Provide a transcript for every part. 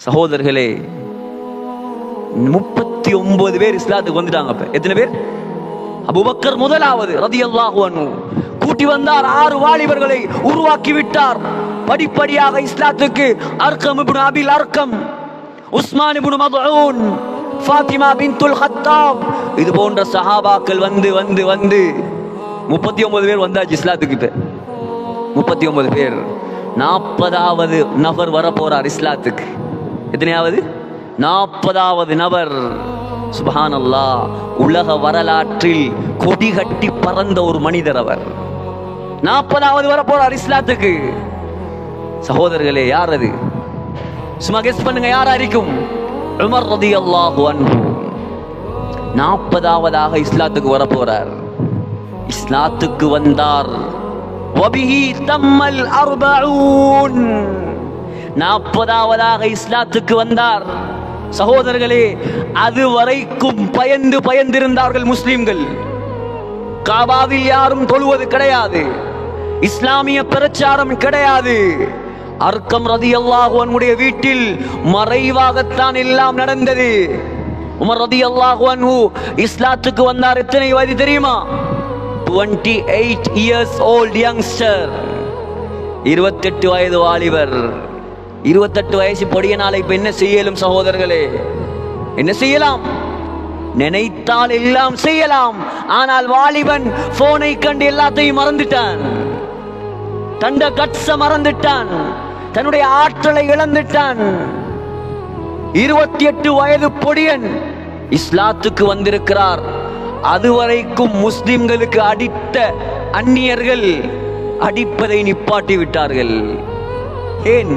சகோதரர்களே, 39 பேர் இஸ்லாத்துக்கு வந்துட்டாங்க. அப்ப எத்தனை பேர்? அபூபக்கர் முதலாவது ரலியல்லாஹு அன்ஹு கூட்டி வந்தார். 6 வாலிபர்களை உருவாக்கி விட்டார். படிப்படியாக இஸ்லாத்துக்கு அர்கம் இப்னு அபில் அர்கம், உஸ்மான் இப்னு மத்ஊன், ஃபாத்திமா பின்துல் ஹத்தாப், இது போன்ற சஹாபாக்கள் வந்து வந்து வந்து 39 பேர் வந்தாச்சு இஸ்லாத்துக்கு. இப்ப 39 பேர். 40வது நபர் வர போறார் இஸ்லாத்துக்கு. எத்தனையாவது? 40வது நபர். சுப்ஹானல்லாஹ், உலக வரலாற்றில் கொடி கட்டி பறந்த ஒரு மனிதர் அவர். 40வது வர போறார் இஸ்லாத்துக்கு. சகோதரர்களே, யார் அது? சும்மா கெஸ் பண்ணுங்க, யாரா இருக்கும்? உமர் ரலியல்லாஹு அன்ஹு 40வதாக இஸ்லாத்துக்கு வர போறார். இஸ்லாத்துக்கு வந்தார். வபிஹி தம்மல் 40. 40வதாக இஸ்லாத்துக்கு வந்தார். சகோதரர்களே, அதுவரைக்கும் பயந்திருந்தார்கள் முஸ்லிம்கள். காபாவில் யாரும் தொழுவது கிடையாது, இஸ்லாமிய பிரச்சாரம் கிடையாது. அர்கம் ரலியல்லாஹு அன்ஹுடைய வீட்டில் மறைவாகத்தான் எல்லாம் நடந்தது. உமர் ரலியல்லாஹு அன்ஹு இஸ்லாத்துக்கு வந்தார். எத்தனை வயது தெரியுமா? 28 years old youngster. 28 வயது வாலிபர். 28 வயசு பொடியனால இப்ப என்ன செய்யலும் சகோதரர்களே? என்ன செய்யலாம்? நினைத்தால் எல்லாம் செய்யலாம். ஆனால் வாலிபன் போனை கண்டு எல்லாத்தையும் மறந்துட்டான். தண்ட கட்ச மறந்துட்டான். தன்னுடைய ஆற்றலை இழந்துட்டான். 28 வயது பொடியன் இஸ்லாத்துக்கு வந்திருக்கிறார். அதுவரைக்கும் முஸ்லிம்களுக்கு அடித்த அந்நியர்கள் அடிப்பதை நிப்பாட்டி விட்டார்கள். ஏன்?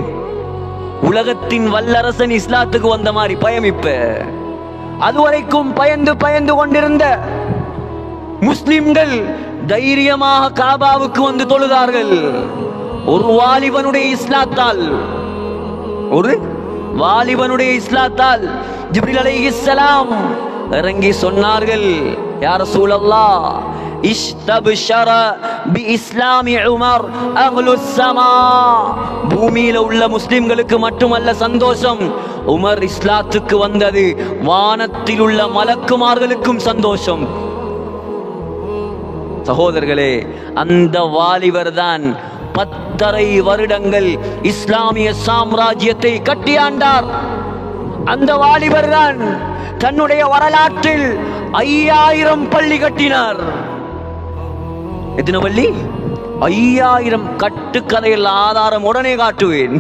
உலகத்தின் வல்லரசன் இஸ்லாத்துக்கு வந்த மாதிரி பயம். இப்ப அதுவரைக்கும் பயந்து கொண்டிருந்த முஸ்லிம்கள் தைரியமாக காபாவுக்கு வந்து தொழுதார்கள். ஒரு வாலிபனுடைய இஸ்லாத்தால் ஜிப்ரீல் அலைஹிஸ்ஸலாம் இறங்கி சொன்னார்கள், யா ரசூலல்லாஹ், இஸ்தப்ஷர பிஇஸ்லாமி உமர் அஹ்லுஸ் ஸமா. பூமியில உள்ள முஸ்லிம்களுக்கு மட்டுமல்ல சந்தோஷம், உமர் இஸ்லாத்துக்கு வந்தது வானத்தில் உள்ள மலக்குமார்களுக்கும் சந்தோஷம். சகோதரர்களே, அந்த வாலிபர் தான் 10.5 வருடங்கள் இஸ்லாமிய சாம்ராஜ்யத்தை கட்டியாண்டார். அந்த வாலிபர் தான் தன்னுடைய வரலாற்றில் 5000 பள்ளி கட்டினார். எத்தனை பள்ளி? 5000. கட்டுக்கதையில் ஆதாரம் உடனே காட்டுவேன்.